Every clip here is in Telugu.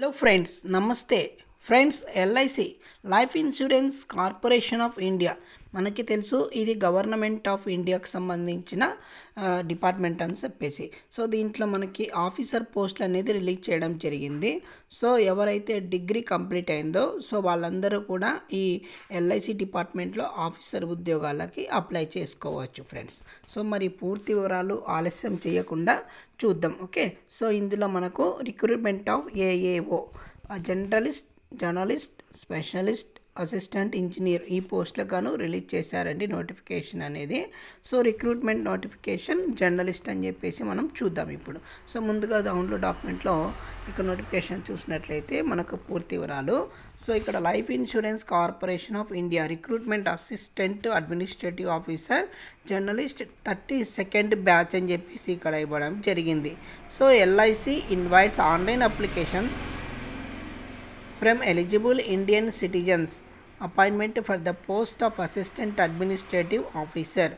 హలో ఫ్రెండ్స్, నమస్తే friends. LIC life insurance corporation of India మనకి తెలుసు, ఇది గవర్నమెంట్ ఆఫ్ ఇండియాకి సంబంధించిన డిపార్ట్మెంట్ అని చెప్పేసి. సో దీంట్లో మనకి ఆఫీసర్ పోస్టులు అనేది రిలీజ్ చేయడం జరిగింది. సో ఎవరైతే డిగ్రీ కంప్లీట్ అయిందో సో వాళ్ళందరూ కూడా ఈ ఎల్ఐసి డిపార్ట్మెంట్లో ఆఫీసర్ ఉద్యోగాలకి అప్లై చేసుకోవచ్చు ఫ్రెండ్స్. సో మరి పూర్తి వివరాలు ఆలస్యం చేయకుండా చూద్దాం. ఓకే, సో ఇందులో మనకు recruitment of AAO, journalist, specialist, assistant engineer ఈ పోస్టులకు గాను రిలీజ్ చేశారండి నోటిఫికేషన్ అనేది. సో రిక్రూట్మెంట్ నోటిఫికేషన్ జర్నలిస్ట్ అని చెప్పేసి మనం చూద్దాం ఇప్పుడు. సో ముందుగా డౌన్లోడ్ డాక్యుమెంట్లో ఇక్కడ నోటిఫికేషన్ చూసినట్లయితే మనకు పూర్తి వివరాలు. సో ఇక్కడ life insurance corporation of India recruitment assistant administrative officer journalist 32nd batch అని చెప్పేసి ఇక్కడ ఇవ్వడం జరిగింది. So LIC invites online applications from eligible Indian citizens appointment for the post of assistant administrative officer.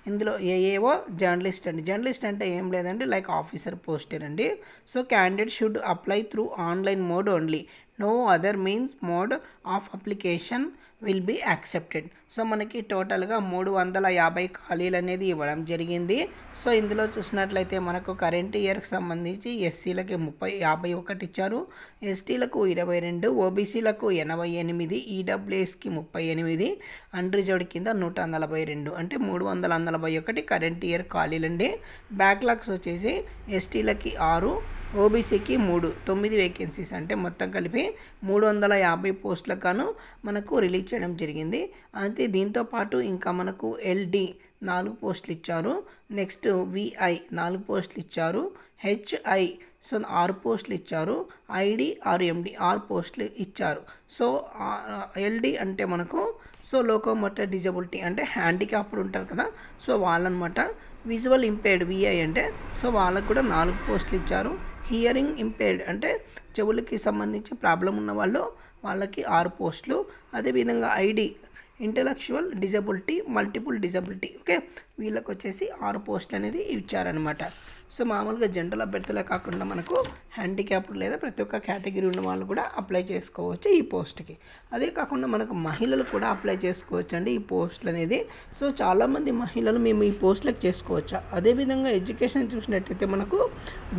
ఇందులో ఏఏఓ జర్నలిస్ట్ అండి. జర్నలిస్ట్ అంటే ఏం లేదండి, లైక్ ఆఫీసర్ పోస్ట్ అండి. So candidate should apply through online mode only, no other means mode of application will be accepted. So మనకి టోటల్గా 350 ఖాళీలు అనేది ఇవ్వడం జరిగింది. సో ఇందులో చూసినట్లయితే మనకు కరెంట్ ఇయర్కి సంబంధించి ఎస్సీలకి 51 ఇచ్చారు, ఎస్టీలకు 22, ఓబీసీలకు 88, ఈడబ్ల్యూఎస్కి 38, అన్రిజర్వ్డ్ కింద 142, అంటే 341 కరెంట్ ఇయర్ ఖాళీలండి. బ్యాక్లాగ్స్ వచ్చేసి ఎస్టీలకి 6, ఓబీసీకి 3, 9 వేకెన్సీస్, అంటే మొత్తం కలిపి 350 పోస్టులకు గాను మనకు రిలీజ్ చేయడం జరిగింది. అయితే దీంతోపాటు ఇంకా మనకు ఎల్డి 4 పోస్టులు ఇచ్చారు, నెక్స్ట్ విఐ 4 పోస్టులు ఇచ్చారు, హెచ్ఐ 6 పోస్టులు ఇచ్చారు, ఐడి ఆర్ ఎండి 6 పోస్టులు ఇచ్చారు. సో ఎల్డి అంటే మనకు లోకోమోటర్ డిజబిలిటీ అంటే హ్యాండిక్యాప్డ్ ఉంటారు కదా, సో వాళ్ళనమాట. విజువల్ ఇంపేర్డ్ విఐ అంటే వాళ్ళకు కూడా 4 పోస్టులు ఇచ్చారు. హియరింగ్ ఇంపేర్డ్ అంటే చెవులకి సంబంధించి ప్రాబ్లం ఉన్న వాళ్ళకి 6 పోస్టులు. అదేవిధంగా ID intellectual disability, multiple disability, okay, వీళ్ళకి వచ్చేసి 6 పోస్టులు అనేది ఇచ్చారనమాట. సో మామూలుగా జనరల్ అభ్యర్థులే కాకుండా మనకు హ్యాండిక్యాప్డ్ లేదా ప్రతి ఒక్క కేటగిరీ ఉన్న వాళ్ళు కూడా అప్లై చేసుకోవచ్చు ఈ పోస్ట్కి. అదే కాకుండా మనకు మహిళలు కూడా అప్లై చేసుకోవచ్చు అండి ఈ పోస్టులు అనేది. సో చాలామంది మహిళలు మేము ఈ పోస్టులకు చేసుకోవచ్చా. అదేవిధంగా ఎడ్యుకేషన్ చూసినట్టయితే మనకు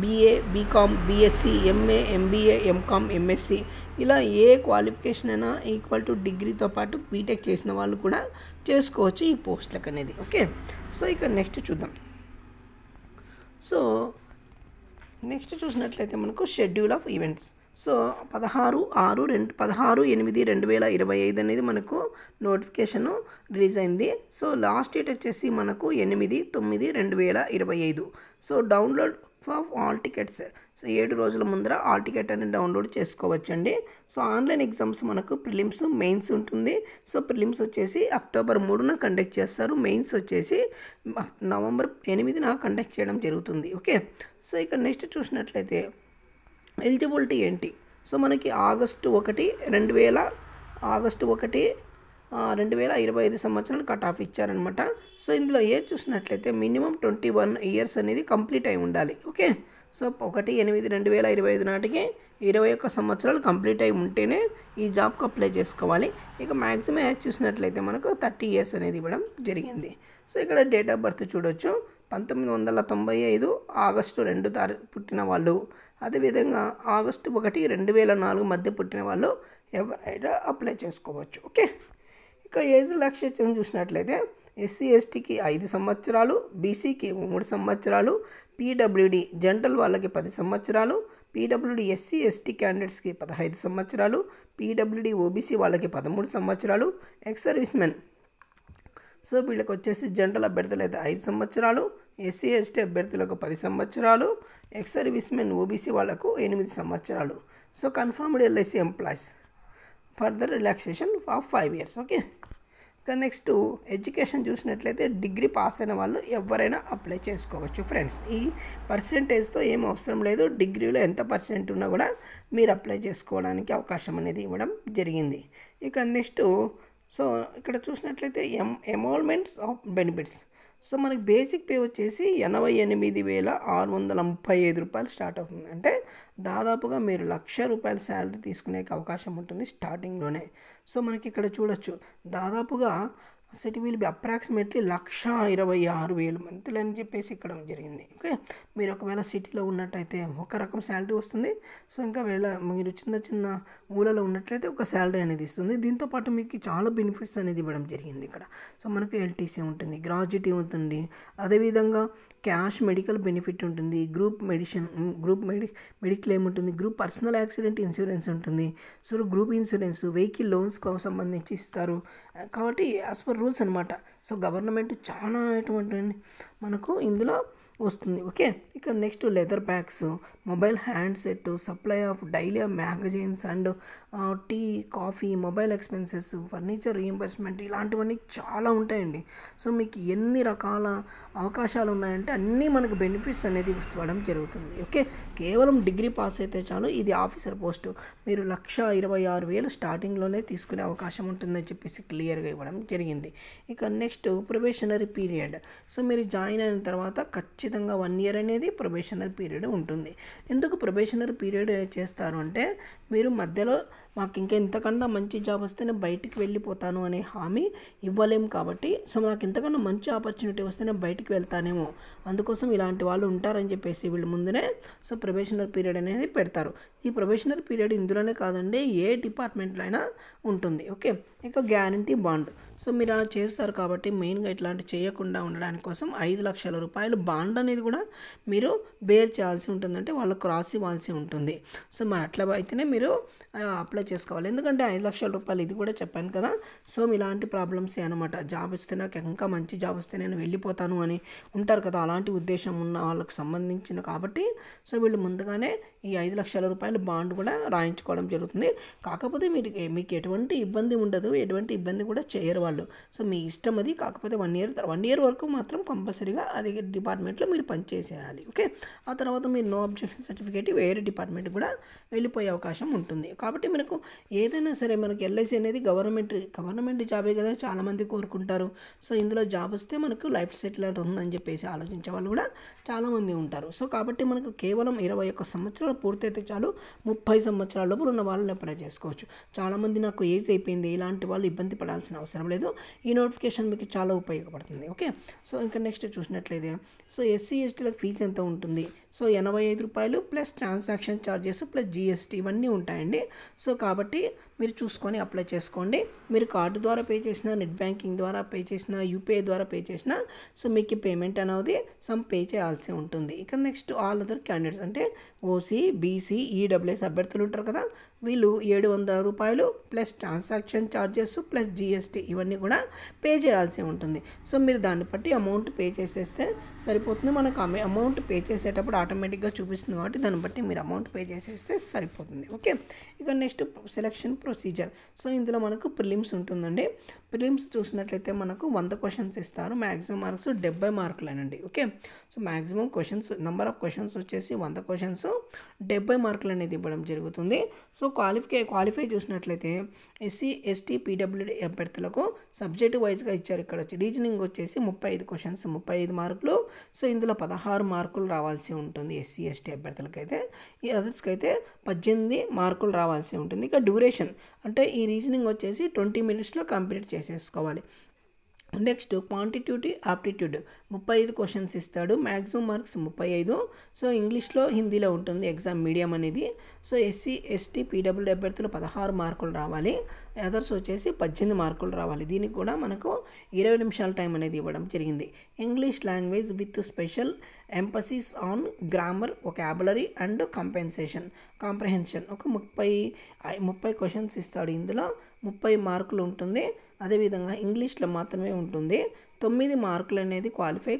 BA, BCom, BSc, MA, MBA, MCom, MSc ఇలా ఏ క్వాలిఫికేషన్ అయినా ఈక్వల్ టు డిగ్రీతో పాటు బీటెక్ చేసిన వాళ్ళు కూడా చేసుకోవచ్చు ఈ పోస్టులకు అనేది. ఓకే, సో ఇక నెక్స్ట్ చూద్దాం. సో నెక్స్ట్ చూసినట్లయితే మనకు షెడ్యూల్ ఆఫ్ ఈవెంట్స్. సో 16/8/2025 అనేది మనకు నోటిఫికేషన్ రిలీజ్ అయింది. సో లాస్ట్ డేట్ వచ్చేసి మనకు 8/9/2025. So download of hall tickets, so 7 రోజుల ముందర ఆల్ టికెట్ అనేది డౌన్లోడ్ చేసుకోవచ్చండి. సో ఆన్లైన్ ఎగ్జామ్స్ మనకు ప్రిలిమ్స్, మెయిన్స్ ఉంటుంది. సో ప్రిలిమ్స్ వచ్చేసి అక్టోబర్ 3న కండక్ట్ చేస్తారు, మెయిన్స్ వచ్చేసి నవంబర్ 8న కండక్ట్ చేయడం జరుగుతుంది. ఓకే, సో ఇక నెక్స్ట్ చూసినట్లయితే ఎలిజిబిలిటీ ఏంటి. సో మనకి ఆగస్టు 1, 2025 సంవత్సరాలు కట్ ఆఫ్ ఇచ్చారనమాట. సో ఇందులో ఏజ్ చూసినట్లయితే మినిమం 21 ఇయర్స్ అనేది కంప్లీట్ అయి ఉండాలి. ఓకే, సో 1/8/2025 నాటికి 21 సంవత్సరాలు కంప్లీట్ అయి ఉంటేనే ఈ జాబ్కి అప్లై చేసుకోవాలి. ఇక మ్యాక్సిమం ఏజ్ చూసినట్లయితే మనకు 30 ఇయర్స్ అనేది ఇవ్వడం జరిగింది. సో ఇక్కడ డేట్ ఆఫ్ బర్త్ చూడొచ్చు, 1995 ఆగస్టు 2 పుట్టిన వాళ్ళు, అదేవిధంగా ఆగస్టు 1, 2004 మధ్య పుట్టిన వాళ్ళు ఎవరైనా అప్లై చేసుకోవచ్చు. ఓకే, ఇక ఏజ్ రిలాక్సేషన్ చూసినట్లయితే ఎస్సీ ఎస్టీకి 5 సంవత్సరాలు, బీసీకి 3 సంవత్సరాలు, పీడబ్ల్యూడి జనరల్ వాళ్ళకి 10 సంవత్సరాలు, పీడబ్ల్యూడి ఎస్సీ ఎస్టీ క్యాండిడేట్స్కి 15 సంవత్సరాలు, పీడబ్ల్యూడి ఓబీసీ వాళ్ళకి 13 సంవత్సరాలు, ఎక్స్ సర్వీస్మెన్ సో వీళ్ళకి వచ్చేసి జనరల్ అభ్యర్థులు అయితే 5 సంవత్సరాలు, ఎస్సీ ఎస్టీ అభ్యర్థులకు 10 సంవత్సరాలు, ఎక్స్ సర్వీస్మెన్ ఓబీసీ వాళ్ళకు 8 సంవత్సరాలు. So confirmed LIC employees further relaxation of 5 years. Okay, ఇక నెక్స్ట్ ఎడ్యుకేషన్ చూసినట్లయితే డిగ్రీ పాస్ అయిన వాళ్ళు ఎవరైనా అప్లై చేసుకోవచ్చు ఫ్రెండ్స్. ఈ పర్సెంటేజ్తో ఏం అవసరం లేదు, డిగ్రీలో ఎంత పర్సెంట్ ఉన్నా కూడా మీరు అప్లై చేసుకోవడానికి అవకాశం అనేది ఇవ్వడం జరిగింది. ఇక నెక్స్ట్ సో ఇక్కడ చూసినట్లయితే ఎమోల్మెంట్స్ ఆఫ్ బెనిఫిట్స్. సో మనకి బేసిక్ పే వచ్చేసి 88,635 రూపాయలు స్టార్ట్ అవుతుంది. అంటే దాదాపుగా మీరు ₹1,00,000 శాలరీ తీసుకునే అవకాశం ఉంటుంది స్టార్టింగ్లోనే. సో మనకి ఇక్కడ చూడొచ్చు దాదాపుగా city will be approximately 1,26,000 monthly అని చెప్పేసి ఇక్కడ జరిగింది. ఓకే, మీరు ఒకవేళ సిటీలో ఉన్నట్టయితే ఒక రకం శాలరీ వస్తుంది. సో ఇంకా మీరు చిన్న చిన్న ఊళ్ళలో ఉన్నట్లయితే ఒక శాలరీ అనేది ఇస్తుంది. దీంతోపాటు మీకు చాలా బెనిఫిట్స్ అనేది ఇవ్వడం జరిగింది ఇక్కడ. సో మనకు ఎల్టీసీ ఉంటుంది, గ్రాడ్యుటీ ఉంటుంది, అదేవిధంగా క్యాష్ మెడికల్ బెనిఫిట్ ఉంటుంది, గ్రూప్ మెడిక్లెయిమ్ ఉంటుంది, గ్రూప్ పర్సనల్ యాక్సిడెంట్ ఇన్సూరెన్స్ ఉంటుంది. సో గ్రూప్ ఇన్సూరెన్స్ వెహికల్ లోన్స్కి సంబంధించి ఇస్తారు. కాబట్టి యాజ్ పర్ రూల్స్ అనమాట. సో గవర్నమెంట్ చాలా ఎటువంటి మనకు ఇందులో వస్తుంది. ఓకే, ఇక next leather bags, mobile handset, supply of daily magazines and tea, coffee, mobile expenses, furniture reimbursement, ఇలాంటివన్నీ చాలా ఉంటాయండి. సో మీకు ఎన్ని రకాల అవకాశాలు ఉన్నాయంటే అన్నీ మనకు బెనిఫిట్స్ అనేది ఇవ్వడం జరుగుతుంది. ఓకే, కేవలం డిగ్రీ పాస్ అయితే చాలు. ఇది ఆఫీసర్ పోస్టు, మీరు 1,26,000 స్టార్టింగ్లోనే తీసుకునే అవకాశం ఉంటుందని చెప్పేసి క్లియర్గా ఇవ్వడం జరిగింది. ఇక నెక్స్ట్ ప్రొబేషనరీ పీరియడ్. సో మీరు జాయిన్ అయిన తర్వాత ఖచ్చితంగా 1 year అనేది ప్రొబేషనరీ పీరియడ్ ఉంటుంది. ఎందుకు ప్రొబేషనరీ పీరియడ్ చేస్తారు అంటే మీరు మధ్యలో మాకు ఇంకా ఇంతకన్నా మంచి జాబ్ వస్తే నేను బయటికి వెళ్ళిపోతాను అనే హామీ ఇవ్వలేము. కాబట్టి సో నాకు ఇంతకన్నా మంచి ఆపర్చునిటీ వస్తే నేను బయటికి వెళ్తానేమో, అందుకోసం ఇలాంటి వాళ్ళు ఉంటారని చెప్పేసి వీళ్ళు ముందునే సో ప్రొబేషనరీ పీరియడ్ అనేది పెడతారు. ఈ ప్రొబేషనరీ పీరియడ్ ఇందులోనే కాదండి, ఏ డిపార్ట్మెంట్లో అయినా ఉంటుంది. ఓకే, ఇక గ్యారంటీ బాండ్. సో మీరు అలా చేస్తారు కాబట్టి మెయిన్గా ఇట్లాంటి చేయకుండా ఉండడానికి కోసం 5,00,000 రూపాయలు బాండ్ అనేది కూడా మీరు బేర్ చేయాల్సి ఉంటుంది. అంటే వాళ్ళకు రాసి ఇవ్వాల్సి ఉంటుంది. సో మరి అట్లా అయితేనే మీరు అప్లై చేసుకోవాలి. ఎందుకంటే 5,00,000 రూపాయలు ఇది కూడా చెప్పాను కదా. సో ఇలాంటి ప్రాబ్లమ్సే అనమాట. జాబ్ వస్తే నాకు ఇంకా మంచి జాబ్ వస్తే నేను వెళ్ళిపోతాను అని ఉంటారు కదా, అలాంటి ఉద్దేశం ఉన్న వాళ్ళకి సంబంధించిన కాబట్టి సో వీళ్ళు ముందుగానే ఈ 5,00,000 రూపాయలు బాండ్ కూడా రాయించుకోవడం జరుగుతుంది. కాకపోతే మీకు ఎటువంటి ఇబ్బంది ఉండదు, ఎటువంటి ఇబ్బంది కూడా చేయరు వాళ్ళు. సో మీ ఇష్టం అది. కాకపోతే 1 year వరకు మాత్రం కంపల్సరీగా అది డిపార్ట్మెంట్లో మీరు పనిచేసేయాలి. ఓకే, ఆ తర్వాత మీరు నో అబ్జెక్షన్ సర్టిఫికేట్ వేరే డిపార్ట్మెంట్ కూడా వెళ్ళిపోయే అవకాశం ఉంటుంది. కాబట్టి మనకు ఏదైనా సరే మనకు ఎల్ఐసి అనేది గవర్నమెంట్ జాబే కదా చాలామంది కోరుకుంటారు. సో ఇందులో జాబ్ వస్తే మనకు లైఫ్ సెటిల్ ఉందని చెప్పేసి ఆలోచించే వాళ్ళు కూడా చాలామంది ఉంటారు. సో కాబట్టి మనకు కేవలం 21 సంవత్సరాలు పూర్తయితే చాలు. 30 సంవత్సరాల లోపల ఉన్న వాళ్ళని అప్లై చేసుకోవచ్చు. చాలామంది నాకు ఏజ్ అయిపోయింది, ఇలాంటి వాళ్ళు ఇబ్బంది పడాల్సిన అవసరం లేదు. ఈ నోటిఫికేషన్ మీకు చాలా ఉపయోగపడుతుంది. ఓకే, సో ఇంకా నెక్స్ట్ చూసినట్లయితే సో ఎస్సీ ఎస్టీలకు ఫీజు ఎంత ఉంటుంది? సో 85 రూపాయలు plus transaction charges plus GST ఇవన్నీ ఉంటాయండి. సో కాబట్టి మీరు చూసుకొని అప్లై చేసుకోండి. మీరు కార్డు ద్వారా పే చేసినా, నెట్ బ్యాంకింగ్ ద్వారా పే చేసినా, యూపీఐ ద్వారా పే చేసినా సో మీకు పేమెంట్ అనేది పే చేయాల్సి ఉంటుంది. ఇక నెక్స్ట్ ఆల్ అదర్ క్యాండిడేట్స్ అంటే ఓసీ, బీసీ, ఈడబ్ల్యూఎస్ అభ్యర్థులు ఉంటారు కదా, వీళ్ళు 700 రూపాయలు plus transaction charges plus GST ఇవన్నీ కూడా పే చేయాల్సి ఉంటుంది. సో మీరు దాన్ని బట్టి అమౌంట్ పే చేసేస్తే సరిపోతుంది. మనకు అమౌంట్ పే చేసేటప్పుడు ఆటోమేటిక్గా చూపిస్తుంది కాబట్టి దాన్ని బట్టి మీరు అమౌంట్ పే చేసేస్తే సరిపోతుంది. ఓకే, ఇక నెక్స్ట్ సెలక్షన్ ప్రొసీజర్. సో ఇందులో మనకు ప్రిలిమ్స్ ఉంటుందండి. ప్రిలిమ్స్ చూసినట్లయితే మనకు 100 క్వశ్చన్స్ ఇస్తారు. మ్యాక్సిమం మార్క్స్ 70 మార్కులేనండి. Okay, so maximum questions number of questions వచ్చేసి 100 క్వశ్చన్స్ 70 మార్కులు అనేది ఇవ్వడం జరుగుతుంది. సో క్వాలిఫై చూసినట్లయితే ఎస్సీ, ఎస్టీ, పీడబ్ల్యూడీ అభ్యర్థులకు సబ్జెక్ట్ వైజ్గా ఇచ్చారు. ఇక్కడ రీజనింగ్ వచ్చేసి 35 క్వశ్చన్స్ 35 మార్కులు. సో ఇందులో 16 మార్కులు రావాల్సి ఉంటుంది ఎస్సీ, ఎస్టీ అభ్యర్థులకైతే. ఈ అదర్స్కి అయితే 18 మార్కులు రావాల్సి ఉంటుంది. ఇక డ్యూరేషన్ అంటే ఈ రీజనింగ్ వచ్చేసి 20 minutesలో కంప్లీట్ చేసేసుకోవాలి. నెక్స్ట్ క్వాంటిటేటివ్ ఆప్టిట్యూడ్ 35 క్వశ్చన్స్ ఇస్తాడు. Maximum marks 35. సో ఇంగ్లీష్లో, హిందీలో ఉంటుంది ఎగ్జామ్ మీడియం అనేది. సో ఎస్సీ, ఎస్టీ, పీడబ్ల్యూడీ అభ్యర్థులు 16 మార్కులు రావాలి. అదర్స్ వచ్చేసి 18 మార్కులు రావాలి. దీనికి కూడా మనకు 20 నిమిషాల టైం అనేది ఇవ్వడం జరిగింది. English language with special emphasis on grammar, vocabulary and comprehension ఒక 30 క్వశ్చన్స్ ఇస్తాడు. ఇందులో 30 మార్కులు ఉంటుంది. అదేవిధంగా ఇంగ్లీష్లో మాత్రమే ఉంటుంది. 9 మార్కులు అనేది క్వాలిఫై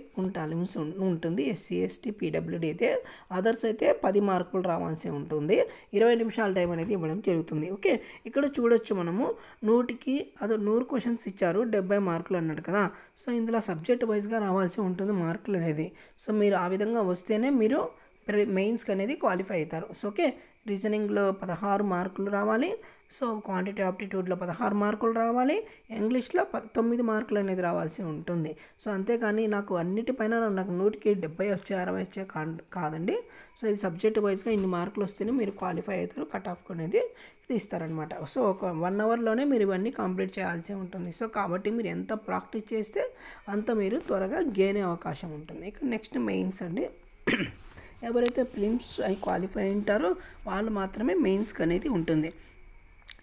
ఉంటుంది ఎస్సీ, ఎస్టీ, పీడబ్ల్యూడీ అయితే. అదర్స్ అయితే 10 మార్కులు రావాల్సి ఉంటుంది. 20 నిమిషాల టైం అనేది ఇవ్వడం జరుగుతుంది. ఓకే, ఇక్కడ చూడొచ్చు మనము 100 క్వశ్చన్స్ ఇచ్చారు, 70 మార్కులు అన్నాడు కదా. సో ఇందులో సబ్జెక్ట్ వైజ్గా రావాల్సి ఉంటుంది మార్కులు అనేది. సో మీరు ఆ విధంగా వస్తేనే మీరు మెయిన్స్కి అనేది క్వాలిఫై అవుతారు. సో ఓకే, రీజనింగ్లో 16 మార్కులు రావాలి. సో క్వాంటిటీ ఆప్టిట్యూడ్లో 16 మార్కులు రావాలి. ఇంగ్లీష్లో 9 మార్కులు అనేది రావాల్సి ఉంటుంది. సో అంతేకాని నాకు అన్నిటిపైన నాకు 100కి 70 వచ్చే 60 వచ్చే కాదండి. సో ఇది సబ్జెక్ట్ వైజ్గా ఇన్ని మార్కులు వస్తేనే మీరు క్వాలిఫై అవుతారు, కట్ ఆఫ్ అనేది తీస్తారనమాట. సో ఒక 1 అవర్లోనే మీరు ఇవన్నీ కంప్లీట్ చేయాల్సి ఉంటుంది. సో కాబట్టి మీరు ఎంత ప్రాక్టీస్ చేస్తే అంత మీరు త్వరగా గెయిన్ అయ్యే అవకాశం ఉంటుంది. ఇక నెక్స్ట్ మెయిన్స్ అండి. ఎవరైతే ప్రిలిమ్స్ అయి క్వాలిఫై ఉంటారో వాళ్ళు మాత్రమే మెయిన్స్కి అనేది ఉంటుంది.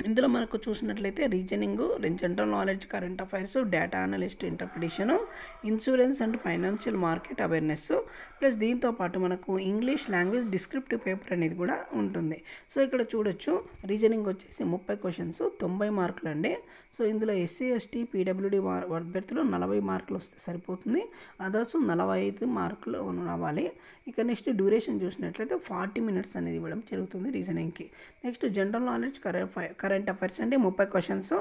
ఇందులో మనకు చూసినట్లయితే reasoning, general knowledge, current affairs, data analyst interpretation, insurance and financial market awareness, plus దీంతోపాటు మనకు ఇంగ్లీష్ లాంగ్వేజ్ డిస్క్రిప్టివ్ పేపర్ అనేది కూడా ఉంటుంది. సో ఇక్కడ చూడొచ్చు రీజనింగ్ వచ్చేసి 30 క్వశ్చన్స్ 90 మార్కులు అండి. సో ఇందులో ఎస్సీ ఎస్టీ పీడబ్ల్యూడి అభ్యర్థులు 40 మార్కులు వస్తే సరిపోతుంది. అదర్స్ 45 మార్కులు రావాలి. ఇక నెక్స్ట్ డ్యూరేషన్ చూసినట్లయితే 40 మినిట్స్ అనేది ఇవ్వడం జరుగుతుంది రీజనింగ్కి. Next general knowledge current affairs అండి 30 క్వశ్చన్స్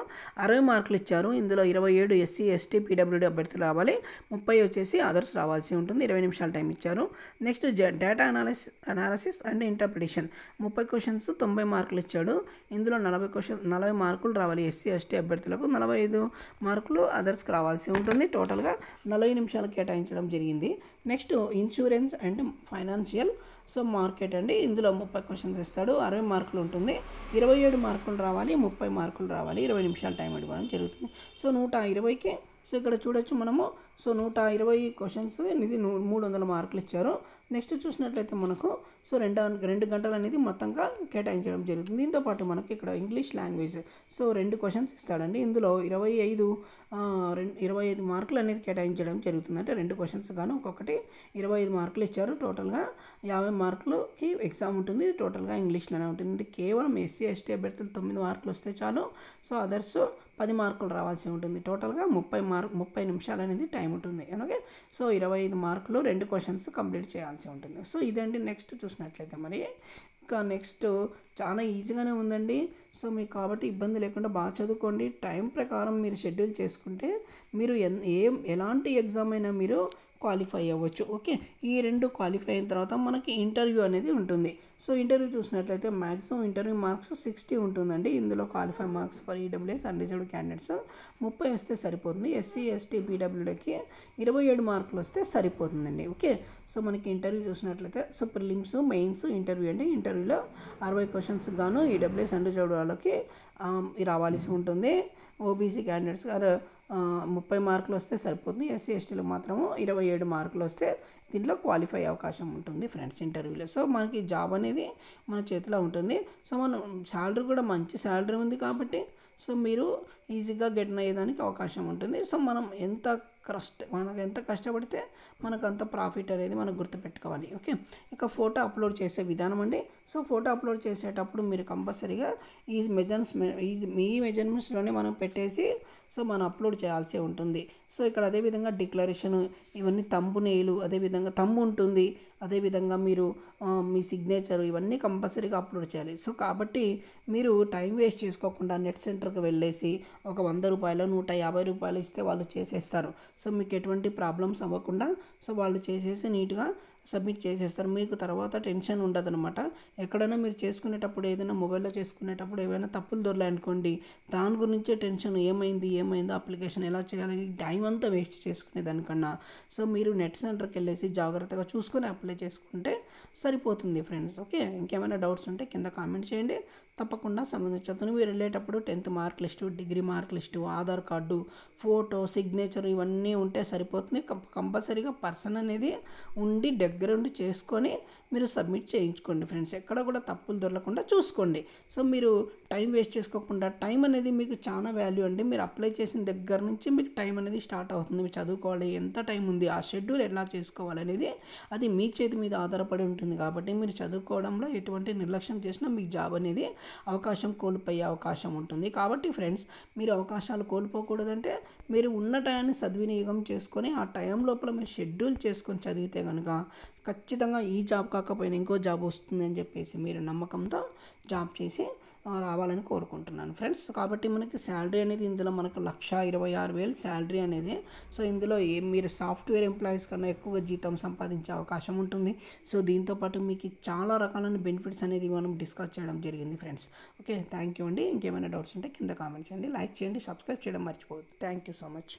60 మార్కులు ఇచ్చారు. ఇందులో 27 ఎస్సీ ఎస్టీ పీడబ్ల్యూడి అభ్యర్థులు రావాలి, 30 వచ్చేసి అదర్స్ రావాల్సి ఉంటుంది. 20 నిమిషాల టైం ఇచ్చారు. Next data analysis and interpretation 30 questions 90 మార్కులు ఇచ్చాడు. ఇందులో 40 మార్కులు రావాలి ఎస్సీ ఎస్టీ అభ్యర్థులకు, 45 మార్కులు అదర్స్కి రావాల్సి ఉంటుంది. టోటల్గా 40 నిమిషాలు కేటాయించడం జరిగింది. Next insurance and financial market అండి. ఇందులో 30 క్వశ్చన్స్ ఇస్తాడు, 60 మార్కులు ఉంటుంది. 27 మార్కులు రావాలి, 30 మార్కులు రావాలి. 20 నిమిషాల టైం ఇవ్వడం జరుగుతుంది. సో 120కి ఇక్కడ చూడొచ్చు మనము. సో 120 క్వశ్చన్స్ ఇది 300 మార్కులు ఇచ్చారు. నెక్స్ట్ చూసినట్లయితే మనకు సో 2 గంటలు అనేది మొత్తంగా కేటాయించడం జరుగుతుంది. దీంతోపాటు మనకి ఇక్కడ ఇంగ్లీష్ లాంగ్వేజ్ 2 క్వశ్చన్స్ ఇస్తాడండి. ఇందులో 25 మార్కులు అనేది కేటాయించడం జరుగుతుంది. అంటే 2 క్వశ్చన్స్ గాను ఒక్కొక్కటి 25 మార్కులు ఇచ్చారు. టోటల్గా 50 మార్కులకి ఎగ్జామ్ ఉంటుంది. టోటల్గా ఇంగ్లీష్లోనే ఉంటుంది. కేవలం ఎస్సీ ఎస్టీ అభ్యర్థులు 9 మార్కులు వస్తే చాలు. సో అదర్స్ 10 మార్కులు రావాల్సి ఉంటుంది. టోటల్గా 30 నిమిషాలు అనేది టైం ఉంటుంది. ఓకే, సో 25 మార్కులు 2 క్వశ్చన్స్ కంప్లీట్ చేయాల్సి ఉంటుంది. సో ఇదండి. నెక్స్ట్ చూసినట్లయితే మరి ఇంకా నెక్స్ట్ చాలా ఈజీగానే ఉందండి. సో మీకు కాబట్టి ఇబ్బంది లేకుండా బాగా చదువుకోండి. టైం ప్రకారం మీరు షెడ్యూల్ చేసుకుంటే మీరు ఎలాంటి ఎగ్జామ్ అయినా మీరు క్వాలిఫై అవ్వచ్చు. ఓకే, ఈ 2 క్వాలిఫై అయిన తర్వాత మనకి ఇంటర్వ్యూ అనేది ఉంటుంది. సో ఇంటర్వ్యూ చూసినట్లయితే మ్యాక్సిమం ఇంటర్వ్యూ మార్క్స్ 60 ఉంటుందండి. ఇందులో qualify marks for EWS unreserved candidates 30 వస్తే సరిపోతుంది. ఎస్సీ ఎస్టీ పీడబ్ల్యూడీకి 27 మార్కులు వస్తే సరిపోతుందండి. ఓకే, సో మనకి ఇంటర్వ్యూ చూసినట్లయితే సో ప్రిలిమ్స్, మెయిన్స్, ఇంటర్వ్యూ అండి. ఇంటర్వ్యూలో 60 క్వశ్చన్స్ గాను ఈడబ్ల్యూఎస్ అన్రిజర్వ్డ్ వాళ్ళకి రావాల్సి ఉంటుంది. ఓబీసీ క్యాండిడేట్స్ 30 మార్కులు వస్తే సరిపోతుంది. ఎస్సీ ఎస్టీలకు మాత్రము 27 మార్కులు వస్తే దీంట్లో క్వాలిఫై అవకాశం ఉంటుంది ఫ్రెండ్స్ ఇంటర్వ్యూలో. సో మనకి జాబ్ అనేది మన చేతిలో ఉంటుంది. సో మనం శాలరీ కూడా మంచి శాలరీ ఉంది కాబట్టి సో మీరు ఈజీగా గెట్ అయ్యేదానికి అవకాశం ఉంటుంది. సో మనకు ఎంత కష్టపడితే మనకు అంత ప్రాఫిట్ అనేది మనం గుర్తుపెట్టుకోవాలి. ఓకే, ఇక ఫోటో అప్లోడ్ చేసే విధానం అండి. సో ఫోటో అప్లోడ్ చేసేటప్పుడు మీరు కంపల్సరీగా మీ మెజర్మెంట్స్లోనే మనం పెట్టేసి సో మనం అప్లోడ్ చేయాల్సి ఉంటుంది. సో ఇక్కడ అదేవిధంగా డిక్లరేషన్, ఇవన్నీ తంబునేలు, అదేవిధంగా తంబు ఉంటుంది, అదేవిధంగా మీరు మీ సిగ్నేచర్ ఇవన్నీ కంపల్సరీగా అప్లోడ్ చేయాలి. సో కాబట్టి మీరు టైం వేస్ట్ చేసుకోకుండా నెట్ సెంటర్కి వెళ్ళేసి ఒక 100 రూపాయలు 150 రూపాయలు ఇస్తే వాళ్ళు చేసేస్తారు. సో మీకు ఎటువంటి ప్రాబ్లమ్స్ అవ్వకుండా సో వాళ్ళు చేసేసి నీట్గా సబ్మిట్ చేసేస్తారు. మీకు తర్వాత టెన్షన్ ఉండదు అనమాట. ఎక్కడైనా మీరు చేసుకునేటప్పుడు ఏదైనా మొబైల్లో చేసుకునేటప్పుడు ఏమైనా తప్పులు దొరలాయనుకోండి, దాని గురించే టెన్షన్ ఏమైందో అప్లికేషన్ ఎలా చేయాలని టైం అంతా వేస్ట్ చేసుకునే దానికన్నా సో మీరు నెట్ సెంటర్కి వెళ్ళేసి జాగ్రత్తగా చూసుకొని అప్లై చేసుకుంటే సరిపోతుంది ఫ్రెండ్స్. ఓకే, ఇంకేమైనా డౌట్స్ ఉంటే కింద కామెంట్ చేయండి. తప్పకుండా సంబంధించుకొని మీరు వెళ్ళేటప్పుడు 10th mark list, degree mark list, Aadhaar card, photo, signature ఇవన్నీ ఉంటే సరిపోతుంది. కంపల్సరీగా పర్సన్ అనేది ఉండి దగ్గరుండి చేసుకొని మీరు సబ్మిట్ చేయించుకోండి ఫ్రెండ్స్. ఎక్కడ కూడా తప్పులు దొరకకుండా చూసుకోండి. సో మీరు టైం వేస్ట్ చేసుకోకుండా, టైం అనేది మీకు చాలా వాల్యూ అండి. మీరు అప్లై చేసిన దగ్గర నుంచి మీకు టైం అనేది స్టార్ట్ అవుతుంది. మీరు చదువుకోవాలి, ఎంత టైం ఉంది, ఆ షెడ్యూల్ ఎలా చేసుకోవాలనేది అది మీ చేతి మీద ఆధారపడి ఉంటుంది. కాబట్టి మీరు చదువుకోవడంలో ఎటువంటి నిర్లక్ష్యం చేసినా మీకు జాబ్ అనేది అవకాశం కోల్పోయే అవకాశం ఉంటుంది. కాబట్టి ఫ్రెండ్స్ మీరు అవకాశాలు కోల్పోకూడదంటే మీరు ఉన్న టైంని సద్వినియోగం చేసుకొని ఆ టైం లోపల మీరు షెడ్యూల్ చేసుకొని చదివితే కనుక ఖచ్చితంగా ఈ జాబ్ కాకపోయినా ఇంకో జాబ్ వస్తుంది అని చెప్పేసి మీరు నమ్మకంతో జాబ్ చేసి రావాలని కోరుకుంటున్నాను ఫ్రెండ్స్. కాబట్టి మనకి శాలరీ అనేది ఇందులో మనకు 1,26,000 శాలరీ అనేది. సో ఇందులో మీరు సాఫ్ట్వేర్ ఎంప్లాయీస్ కన్నా ఎక్కువగా జీతం సంపాదించే అవకాశం ఉంటుంది. సో దీంతోపాటు మీకు చాలా రకాలైన బెనిఫిట్స్ అనేది మనం డిస్కస్ చేయడం జరిగింది ఫ్రెండ్స్. ఓకే, థ్యాంక్ యూ అండి. ఇంకేమైనా డౌట్స్ ఉంటే కింద కామెంట్ చేయండి, లైక్ చేయండి, సబ్స్క్రైబ్ చేయడం మర్చిపోవద్దు. Thank you so much.